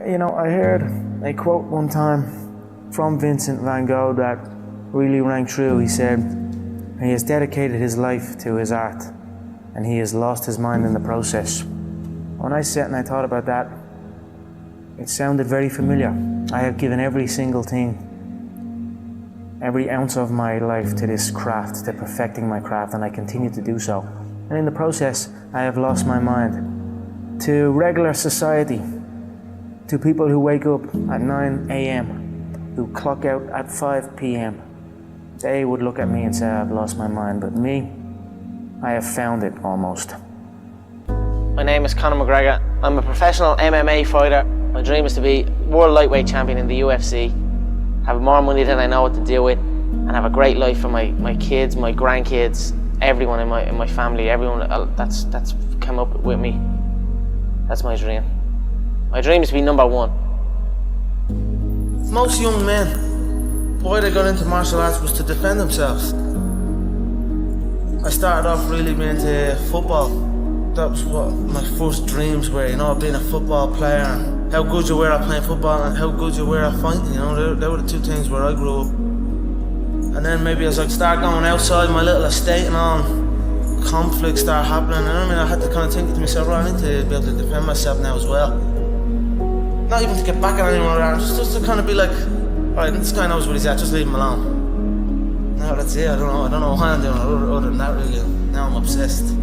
You know, I heard a quote one time from Vincent van Gogh that really rang true. He said, he has dedicated his life to his art and he has lost his mind in the process. When I sat and I thought about that, it sounded very familiar. I have given every single thing, every ounce of my life to this craft, to perfecting my craft, and I continue to do so. And in the process, I have lost my mind to regular society, to people who wake up at 9 a.m., who clock out at 5 p.m. They would look at me and say, I've lost my mind, but me, I have found it almost. My name is Conor McGregor. I'm a professional MMA fighter. My dream is to be world lightweight champion in the UFC, have more money than I know what to do with, and have a great life for my kids, my grandkids, everyone in my family, everyone that's come up with me. That's my dream. My dream is to be number one. Most young men, why they got into martial arts was to defend themselves. I started off really being into football. That was what my first dreams were, you know, being a football player and how good you were at playing football and how good you were at fighting, you know, they were the two things where I grew up. And then maybe as I start going outside my little estate and all, conflicts start happening, and I had to kind of think to myself, right, I need to be able to defend myself now as well. Not even to get back at anyone around, just to kind of be like, alright, this guy knows what he's at, just leave him alone. No, that's it, I don't know why I'm doing it other than that really. Now I'm obsessed.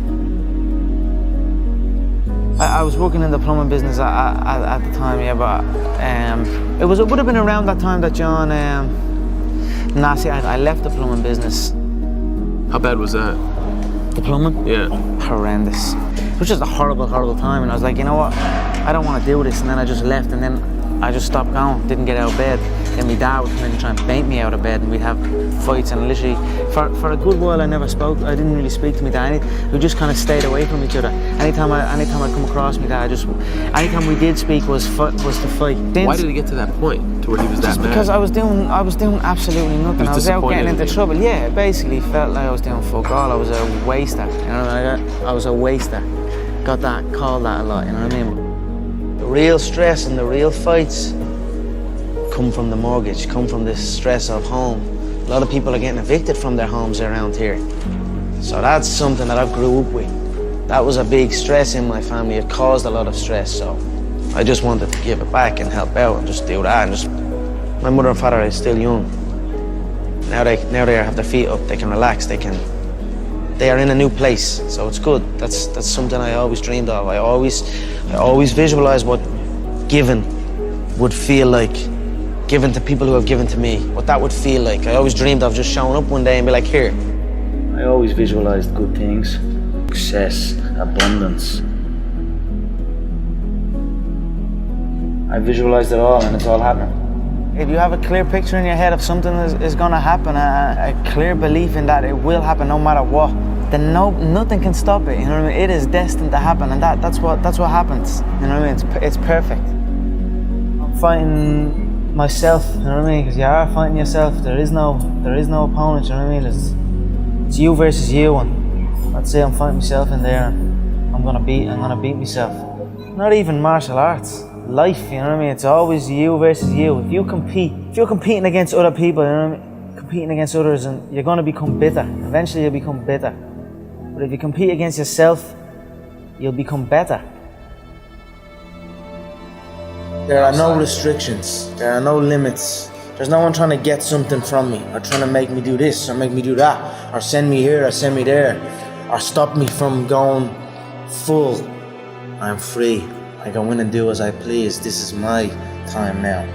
I was working in the plumbing business at the time, yeah, but it would have been around that time that John, I left the plumbing business. How bad was that? The plumbing? Yeah. Horrendous. It was just a horrible, horrible time, and I was like, you know what, I don't want to do this, and then I just left, and then I just stopped going, didn't get out of bed. Then my dad would come in and try and bait me out of bed, and we'd have fights, and literally, for a good while I didn't really speak to my dad. We just kind of stayed away from each other. Anytime I come across my dad, anytime we did speak was to fight. Why did it get to that point, to where he was that mad? Because I was doing absolutely nothing. I was out getting into trouble. Yeah, it basically felt like I was doing fuck all. I was a waster, you know, I was a waster. Called that a lot, you know what I mean? The real stress and the real fights come from the mortgage, come from this stress of home. A lot of people are getting evicted from their homes around here. So that's something that I grew up with. That was a big stress in my family. It caused a lot of stress, so I just wanted to give it back and help out and just do that. And my mother and father are still young. Now they have their feet up, they can relax, they are in a new place, so it's good. That's something I always dreamed of. I always visualized what giving would feel like, given to people who have given to me, what that would feel like. I always dreamed of just showing up one day and be like, here. I always visualized good things, success, abundance. I visualized it all and it's all happening. If you have a clear picture in your head of something is going to happen, a clear belief in that it will happen no matter what, then nothing can stop it, you know what I mean? It is destined to happen, and that's what happens, you know what I mean? It's perfect. I'm fighting myself, you know what I mean? Because you are fighting yourself. There is no opponent, you know what I mean? It's you versus you, and I'd say I'm fighting myself in there, and I'm gonna beat myself. Not even martial arts, life, you know what I mean? It's always you versus you. If you're competing against other people, you know what I mean? Competing against others, and you're gonna become bitter. Eventually you'll become bitter. But if you compete against yourself, you'll become better. There are no restrictions, there are no limits. There's no one trying to get something from me, or trying to make me do this, or make me do that, or send me here, or send me there, or stop me from going full. I'm free. I go in and do as I please. This is my time now.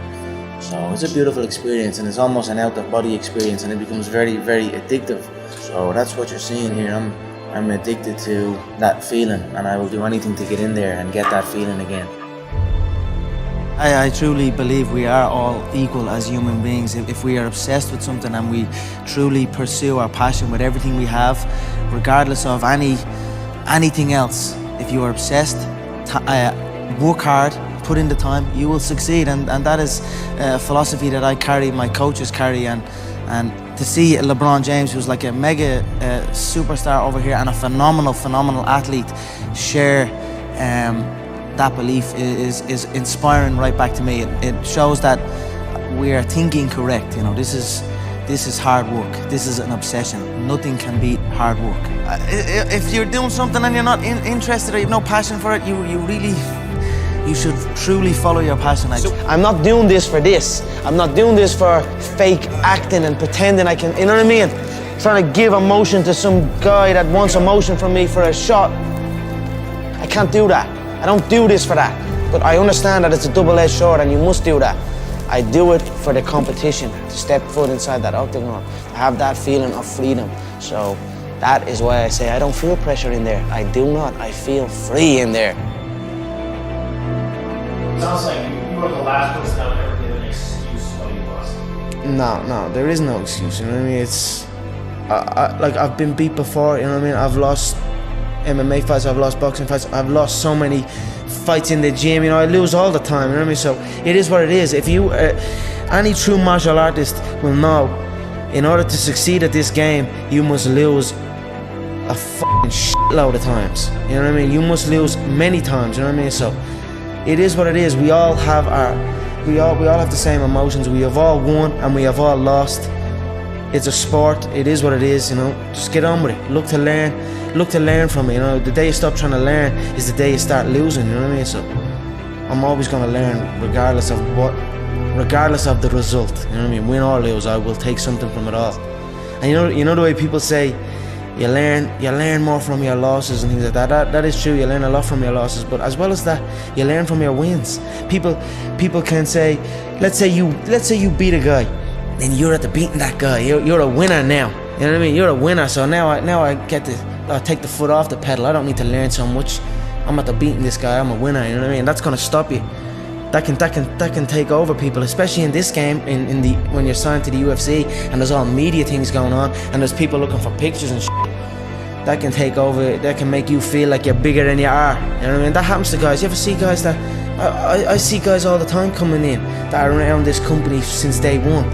So it's a beautiful experience, and it's almost an out-of-body experience, and it becomes very, very addictive. So that's what you're seeing here. I'm addicted to that feeling, and I will do anything to get in there and get that feeling again. I truly believe we are all equal as human beings. If we are obsessed with something and we truly pursue our passion with everything we have, regardless of anything else, if you are obsessed, work hard, put in the time, you will succeed. And that is a philosophy that I carry, my coaches carry, and to see LeBron James, who's like a mega superstar over here and a phenomenal athlete, share that belief is inspiring right back to me. It shows that we are thinking correct. You know, this is hard work. This is an obsession. Nothing can beat hard work. If you're doing something and you're not interested or you have no passion for it, you should truly follow your passion. I'm not doing this for this. I'm not doing this for fake acting and pretending I can, you know what I mean? Trying to give emotion to some guy that wants emotion from me for a shot. I can't do that. I don't do this for that. But I understand that it's a double-edged sword and you must do that. I do it for the competition, to step foot inside that octagon, to have that feeling of freedom. So that is why I say I don't feel pressure in there. I do not. I feel free in there. It sounds like you were the last person that would ever give an excuse why you lost. No, there is no excuse, you know what I mean? It's, like I've been beat before, you know what I mean? I've lost MMA fights, I've lost boxing fights, I've lost so many fights in the gym, you know, I lose all the time, you know what I mean? So it is what it is. If you, any true martial artist will know, in order to succeed at this game, you must lose a fucking shitload of times, you know what I mean? You must lose many times, you know what I mean? So it is what it is. We all have we all have the same emotions. We have all won and we have all lost. It's a sport. It is what it is, you know. Just get on with it. Look to learn from it, you know. The day you stop trying to learn is the day you start losing, you know what I mean? So I'm always going to learn regardless of the result, you know what I mean? Win or lose, I will take something from it all. And you know the way people say you learn more from your losses and things like that. That is true. You learn a lot from your losses, but as well as that, you learn from your wins. People can say, let's say you beat a guy, then you're at the beating that guy. You're a winner now. You know what I mean? You're a winner. So now I get to take the foot off the pedal. I don't need to learn so much. I'm at the beating this guy. I'm a winner. You know what I mean? That's gonna stop you. That can take over people, especially in this game. When you're signed to the UFC and there's all media things going on and there's people looking for pictures and shit. That can take over. That can make you feel like you're bigger than you are. You know what I mean? That happens to guys. You ever see guys that I see guys all the time coming in that are around this company since day one.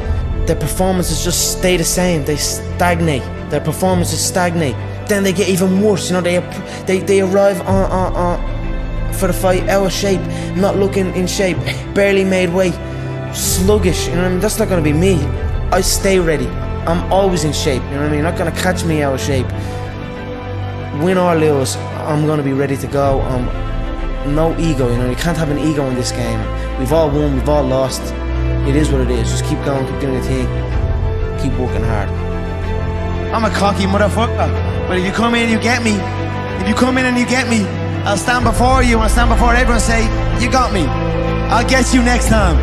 Their performances just stay the same. They stagnate. Their performances stagnate. Then they get even worse. You know, they arrive on for the fight out of shape, not looking in shape, barely made weight, sluggish. You know what I mean? That's not gonna be me. I stay ready. I'm always in shape. You know what I mean? You're not gonna catch me out of shape. Win or lose, I'm gonna be ready to go. No ego. You know, you can't have an ego in this game. We've all won. We've all lost. It is what it is. Just keep going, keep doing your thing, keep working hard. I'm a cocky motherfucker, but if you come in, you get me. If you come in and you get me, I'll stand before you and I'll stand before everyone and say, you got me. I'll get you next time.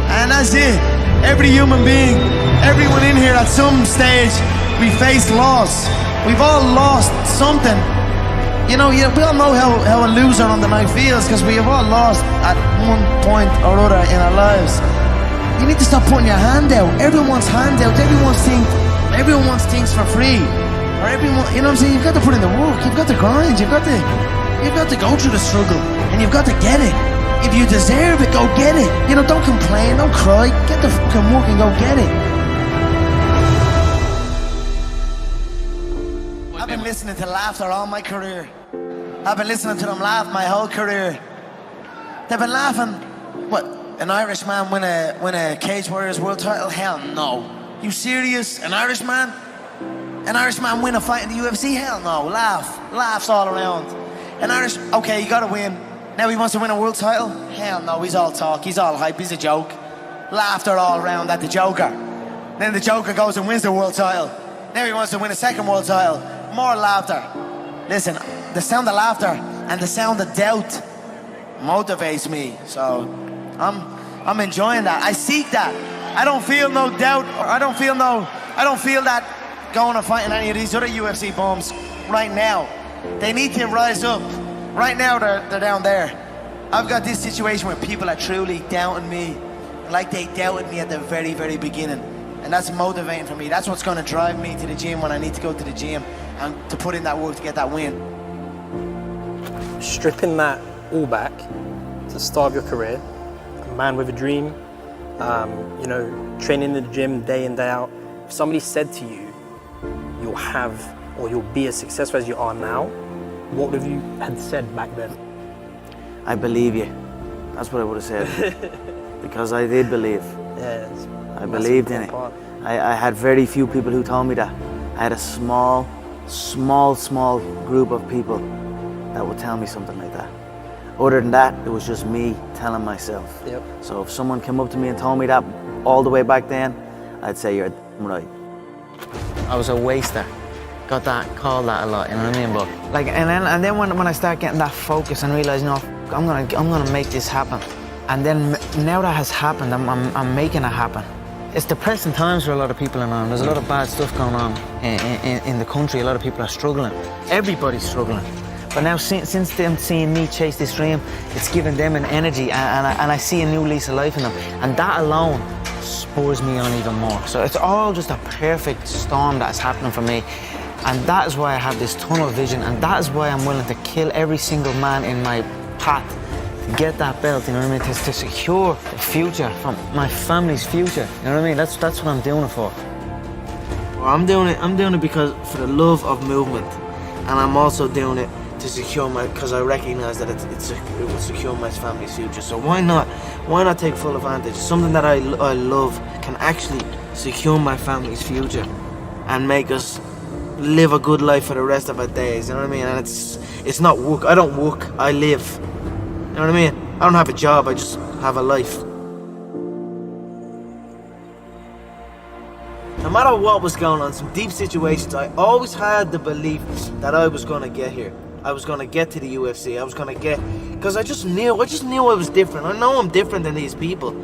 And that's it. Every human being, everyone in here at some stage, we face loss. We've all lost something. You know, we all know how a loser on the night feels because we have all lost at one point or other in our lives. You need to stop putting your hand out. Everyone wants handouts. Everyone wants things for free. Or everyone, you know what I'm saying? You've got to put in the work. You've got to grind. You've got to go through the struggle, and you've got to get it. If you deserve it, go get it. You know, don't complain, don't cry. Get the fucking work and go get it. I've been listening to laughter all my career. I've been listening to them laugh my whole career. They've been laughing. What? An Irishman win a Cage Warriors world title? Hell no. You serious? An Irishman? An Irishman win a fight in the UFC? Hell no. Laughs all around. Okay, you gotta win. Now he wants to win a world title? Hell no, he's all talk, he's all hype, he's a joke. Laughter all around at the Joker. Then the Joker goes and wins the world title. Now he wants to win a second world title. More laughter. Listen, the sound of laughter and the sound of doubt motivates me. So I'm enjoying that. I seek that. I don't feel no doubt, or I don't feel that going and fighting any of these other UFC bums right now. They need to rise up. Right now they're down there. I've got this situation where people are truly doubting me, like they doubted me at the very, very beginning. And that's motivating for me. That's what's going to drive me to the gym when I need to go to the gym and to put in that work to get that win. Stripping that all back to the start of your career, a man with a dream, you know, training in the gym day in, day out. If somebody said to you, you'll have or you'll be as successful as you are now, what would you have said back then? I believe you. That's what I would have said. Because I did believe. Yeah, I believed in it. I had very few people who told me that. I had a small group of people that would tell me something like that. Other than that, it was just me telling myself. Yep. So if someone came up to me and told me that all the way back then, I'd say you're right. I was a waster. Got that, called that a lot, you know what I mean? But like, and then when I start getting that focus and realize, you know, I'm gonna make this happen. And then now that has happened, I'm making it happen. It's depressing times for a lot of people in Ireland. There's a lot of bad stuff going on in the country. A lot of people are struggling. Everybody's struggling. But now since them seeing me chase this dream, it's giving them an energy, and I see a new lease of life in them. And that alone spurs me on even more. So it's all just a perfect storm that's happening for me. And that is why I have this tunnel vision, and that is why I'm willing to kill every single man in my path to get that belt, you know what I mean? To secure the future, from my family's future, you know what I mean? That's what I'm doing it for. Well, I'm doing it because for the love of movement, and I'm also doing it to secure because I recognise that it will secure my family's future. So why not take full advantage? Something that I love can actually secure my family's future and make us live a good life for the rest of our days, you know what I mean? And it's not work. I don't work, I live. You know what I mean? I don't have a job, I just have a life. No matter what was going on, some deep situations, I always had the belief that I was gonna get here. I was gonna get to the UFC. I was gonna get, because I just knew I was different. I know I'm different than these people.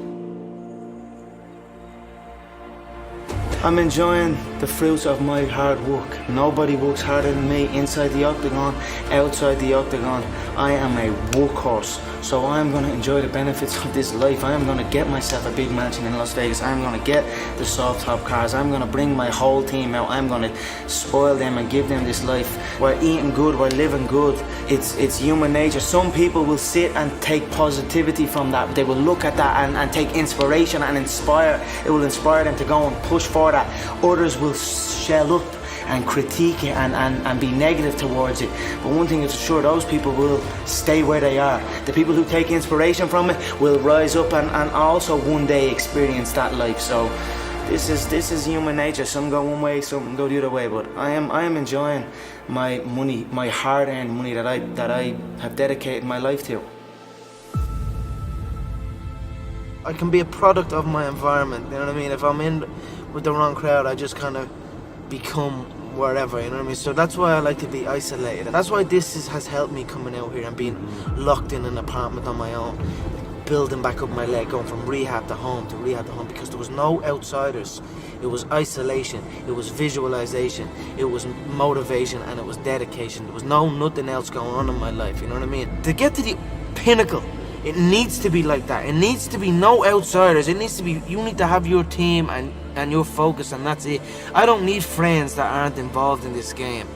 I'm enjoying the fruits of my hard work. Nobody works harder than me inside the octagon, outside the octagon. I am a workhorse, so I'm going to enjoy the benefits of this life. I am going to get myself a big mansion in Las Vegas. I'm going to get the soft top cars. I'm going to bring my whole team out. I'm going to spoil them and give them this life. We're eating good, we're living good. It's human nature. Some people will sit and take positivity from that. They will look at that and take inspiration and inspire. It will inspire them to go and push for that. Others will shell up and critique it and be negative towards it. But one thing is for sure, those people will stay where they are. The people who take inspiration from it will rise up and also one day experience that life. So this is human nature. Some go one way, some go the other way. But I am enjoying my money, my hard-earned money that I have dedicated my life to. I can be a product of my environment, you know what I mean? If I'm in with the wrong crowd, I just kind of become wherever, you know what I mean? So that's why I like to be isolated. That's why this has helped me coming out here and being locked in an apartment on my own, building back up my leg, going from rehab to home, because there was no outsiders. It was isolation, it was visualization, it was motivation, and it was dedication. There was nothing else going on in my life, you know what I mean? To get to the pinnacle, it needs to be like that. It needs to be no outsiders. It needs to be, you need to have your team and your focus, and that's it. I don't need friends that aren't involved in this game,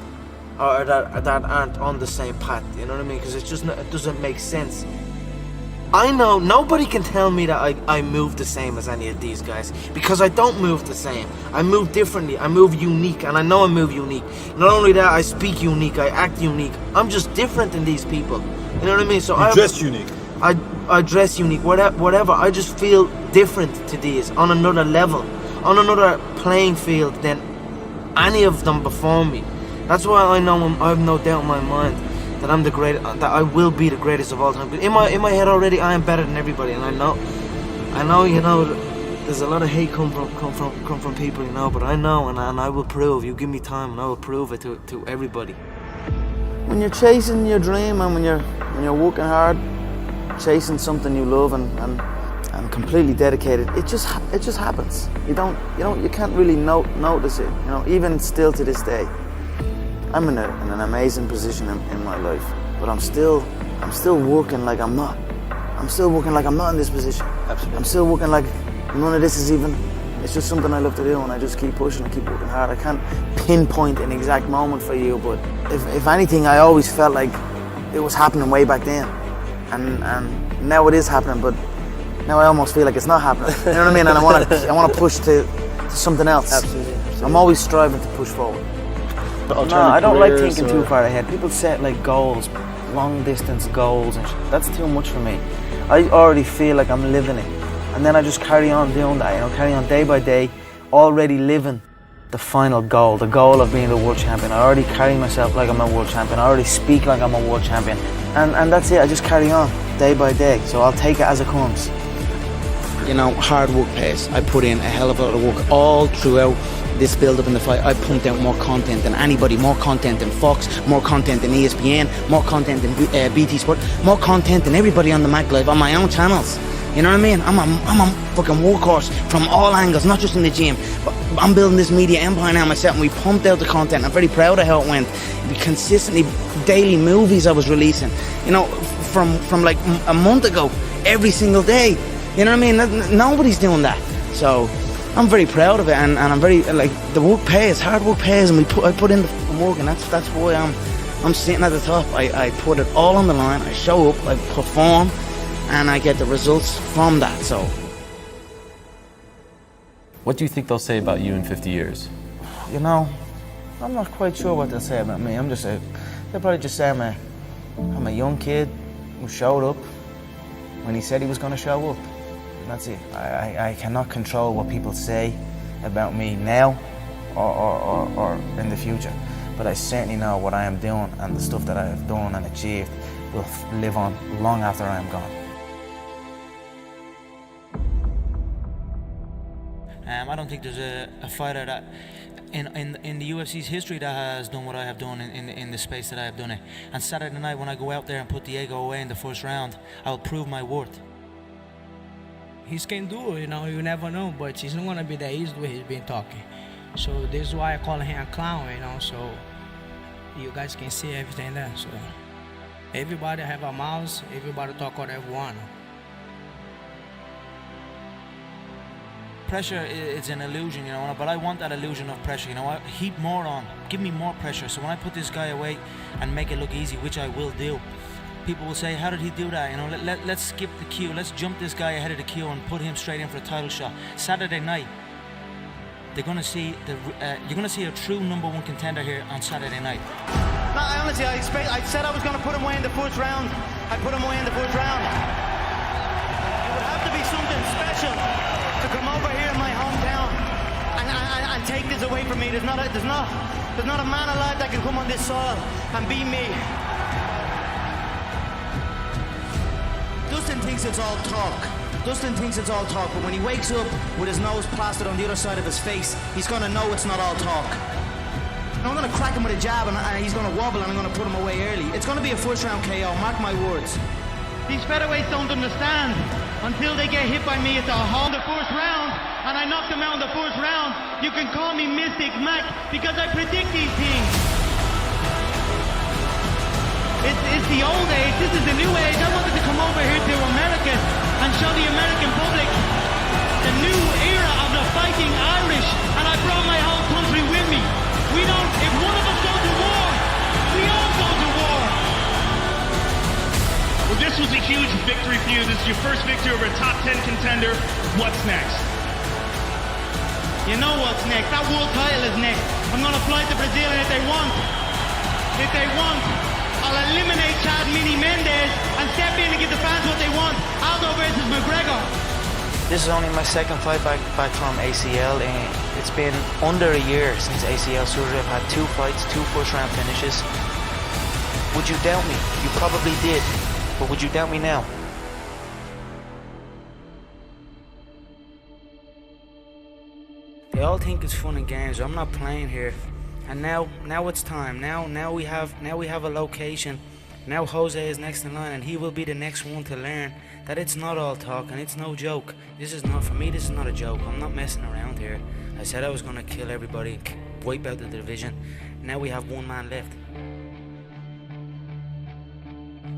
or that aren't on the same path, you know what I mean? Because it doesn't make sense. I know nobody can tell me that I move the same as any of these guys, because I don't move the same. I move differently, I move unique, and I know I move unique. Not only that, I speak unique, I act unique. I'm just different than these people, you know what I mean? So I dress unique. I dress unique, whatever. I just feel different to these, on another level, on another playing field than any of them before me. That's why I know I have no doubt in my mind that I'm the great, that I will be the greatest of all time. In my head already, I am better than everybody, and I know, you know, there's a lot of hate come from people, you know, but I know, and I will prove. You give me time, and I will prove it to everybody. When you're chasing your dream and when you're working hard, chasing something you love and completely dedicated, it just happens. You can't really notice it, you know. Even still to this day, I'm in an amazing position in my life, but I'm still working like I'm not. I'm still working like I'm not in this position. Absolutely. I'm still working like none of this is even. It's just something I love to do, and I just keep pushing and keep working hard. I can't pinpoint an exact moment for you, but if anything, I always felt like it was happening way back then. And now it is happening, but now I almost feel like it's not happening. You know what I mean? And I want to push to something else. Absolutely. I'm always striving to push forward. No, I don't like thinking too far ahead. People set like goals long distance goals and that's too much for me. I already feel like I'm living it. And then I just carry on doing that, you know, carry on day by day, already living the final goal, the goal of being the world champion. I already carry myself like I'm a world champion. I already speak like I'm a world champion. And that's it, I just carry on day by day. So I'll take it as it comes. You know, hard work pays. I put in a hell of a lot of work all throughout this build-up in the fight. I pumped out more content than anybody, more content than Fox, more content than ESPN, more content than BT Sport, more content than everybody on the Mac Live on my own channels. You know what I mean? I'm a fucking workhorse from all angles, not just in the gym. But I'm building this media empire now myself, and we pumped out the content. I'm very proud of how it went. We consistently, daily movies I was releasing, you know, from like a month ago, every single day. You know what I mean? Nobody's doing that. So I'm very proud of it, and I'm very, like, the work pays, hard work pays, and I put in the fucking work, and that's why I'm sitting at the top. I put it all on the line. I show up, I perform, and I get the results from that. So what do you think they'll say about you in 50 years? You know, I'm not quite sure what they'll say about me. They'll probably just say I'm a young kid who showed up when he said he was going to show up. And that's it. I cannot control what people say about me now or in the future. But I certainly know what I am doing, and the stuff that I have done and achieved will live on long after I am gone. I don't think there's a fighter that in the UFC's history that has done what I have done in the space that I have done it. And Saturday night, when I go out there and put Diego away in the first round, I'll prove my worth. He can do it, you know, you never know, but he's not gonna be that easy the way he's been talking. So this is why I call him a clown, you know, so you guys can see everything there. So everybody have a mouth, everybody talk whatever they want. Pressure is an illusion, you know, but I want that illusion of pressure, you know. I heap more on, give me more pressure. So when I put this guy away and make it look easy, which I will do, people will say, how did he do that? You know, let's skip the queue, let's jump this guy ahead of the queue and put him straight in for a title shot. Saturday night, they're gonna see you're gonna see a true #1 contender here on Saturday night. No, honestly, I said I was gonna put him away in the first round. I put him away in the first round. It would have to be something special to come over here in my hometown and take this away from me. There's not a man alive that can come on this soil and beat me. Dustin thinks it's all talk. Dustin thinks it's all talk, but when he wakes up with his nose plastered on the other side of his face, he's gonna know it's not all talk. I'm gonna crack him with a jab and he's gonna wobble and I'm gonna put him away early. It's gonna be a first round KO, mark my words. These featherweights don't understand. Until they get hit by me, it's a haul in the first round, and I knocked them out in the first round. You can call me Mystic Mac because I predict these things. It's the old age, this is the new age. I wanted to come over here to America and show the American public the new era of the fighting Irish, and I brought my whole country with me. If one of us go to war, we all go to war. Well, this was a huge victory for you. This is your first victory over a top 10 contender. What's next? You know what's next. That world title is next. I'm going to fly to Brazil, and if they want, I'll eliminate Chad Mini Mendes and step in and give the fans what they want. Aldo versus McGregor. This is only my second fight back from ACL. It's been under a year since ACL surgery. I've had 2 fights, 2 first-round finishes. Would you doubt me? You probably did. But would you doubt me now? They all think it's fun and games. I'm not playing here. And now it's time. Now we have a location. Now Jose is next in line, and he will be the next one to learn that it's not all talk and it's no joke. This is not, for me, this is not a joke. I'm not messing around here. I said I was gonna kill everybody, wipe out the division. Now we have 1 man left.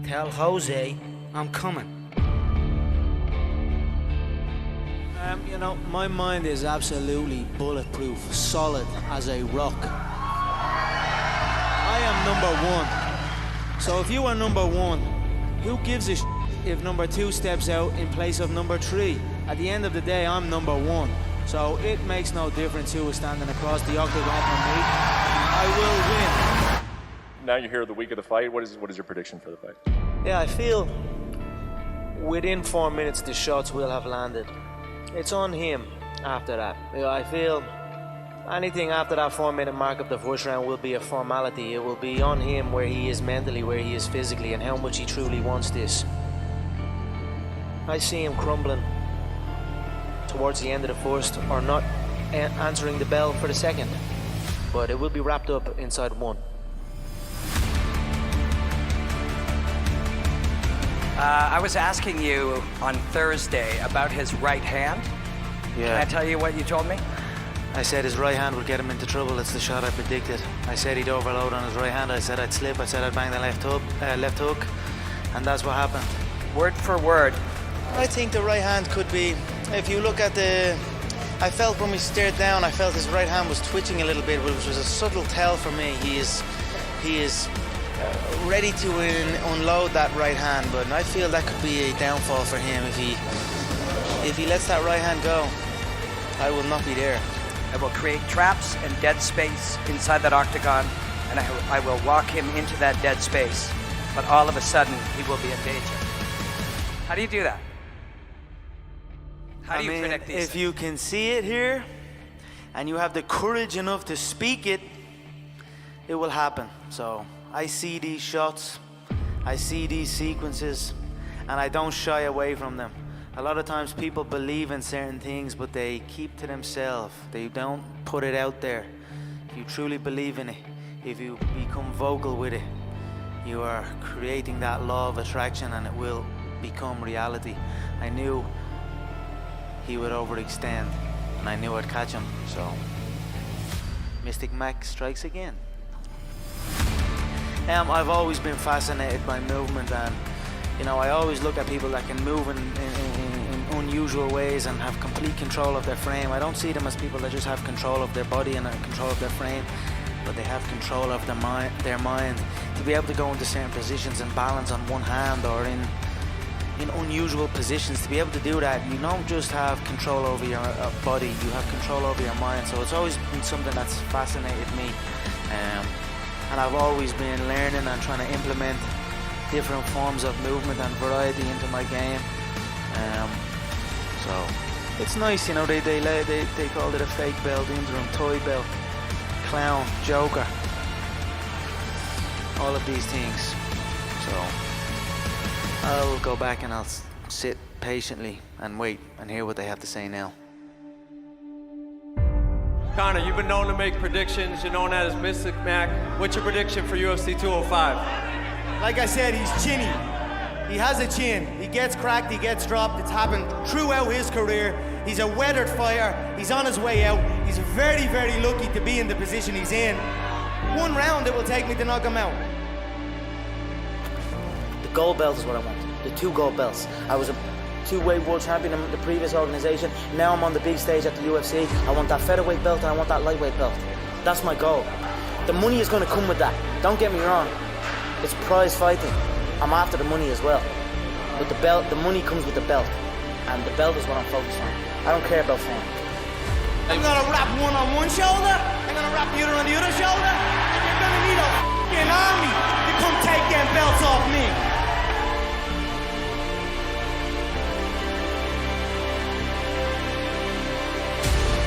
Tell Jose I'm coming. You know, my mind is absolutely bulletproof, solid as a rock. I am #1. So if you are #1, who gives a shit if #2 steps out in place of #3? At the end of the day, I'm #1. So it makes no difference who is standing across the octagon from me. I will win. now you're here the week of the fight. What is your prediction for the fight? Yeah, I feel within 4 minutes the shots will have landed. It's on him after that. I feel anything after that 4-minute mark of the first round will be a formality. It will be on him where he is mentally, where he is physically, and how much he truly wants this. I see him crumbling towards the end of the first, or not answering the bell for the second. But it will be wrapped up inside one. I was asking you on Thursday about his right hand. Yeah. Can I tell you what you told me? I said his right hand would get him into trouble. It's the shot I predicted. I said he'd overload on his right hand. I said I'd slip. I said I'd bang the left hook, and that's what happened. Word for word. I think the right hand could be, if you look at I felt when we stared down, I felt his right hand was twitching a little bit, which was a subtle tell for me. He is ready to unload that right hand, but I feel that could be a downfall for him if he lets that right hand go. I will not be there. I will create traps and dead space inside that octagon, and I will walk him into that dead space, but all of a sudden he will be in danger. How do you do that? How do you predict these if you can see it here and you have the courage enough to speak it, it will happen. So I see these shots, I see these sequences, and I don't shy away from them. A lot of times people believe in certain things, but they keep to themselves. They don't put it out there. If you truly believe in it, if you become vocal with it, you are creating that law of attraction, and it will become reality. I knew he would overextend, and I knew I'd catch him, so Mystic Mac strikes again. I've always been fascinated by movement, and I always look at people that can move in unusual ways and have complete control of their frame. I don't see them as people that just have control of their body and control of their frame, but they have control of their mind to be able to go into certain positions and balance on one hand, or in unusual positions. To be able to do that, you don't just have control over your body, you have control over your mind. So it's always been something that's fascinated me, and I've always been learning and trying to implement different forms of movement and variety into my game. So it's nice, they called it a fake belt, interim toy belt, clown, joker, all of these things. So I'll go back and I'll sit patiently and wait and hear what they have to say now. Conor, you've been known to make predictions. You're known as Mystic Mac. What's your prediction for UFC 205? Like I said, he's chinny. He has a chin. He gets cracked, he gets dropped. It's happened throughout his career. He's a weathered fighter. He's on his way out. He's very, very lucky to be in the position he's in. One round it will take me to knock him out. The gold belt is what I want. The 2 gold belts. I was a 2-weight world champion in the previous organization. Now I'm on the big stage at the UFC. I want that featherweight belt and I want that lightweight belt. That's my goal. The money is going to come with that. Don't get me wrong. It's prize fighting. I'm after the money as well. But the money comes with the belt. And the belt is what I'm focused on. I don't care about form. I'm gonna wrap one on one shoulder. I'm gonna wrap the other on the other shoulder. And you're gonna need a f***ing army to come take them belts off me.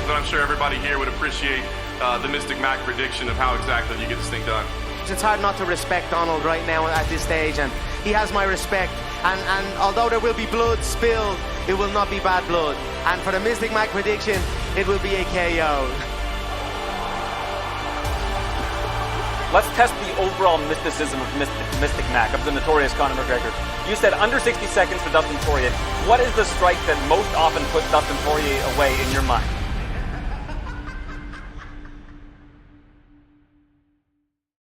But I'm sure everybody here would appreciate the Mystic Mac prediction of how exactly you get this thing done. It's hard not to respect Donald right now at this stage, and he has my respect. And although there will be blood spilled, it will not be bad blood. And for the Mystic Mac prediction, it will be a KO. Let's test the overall mysticism of Mystic Mac, of the notorious Conor McGregor. You said under 60 seconds for Dustin Poirier. What is the strike that most often puts Dustin Poirier away in your mind?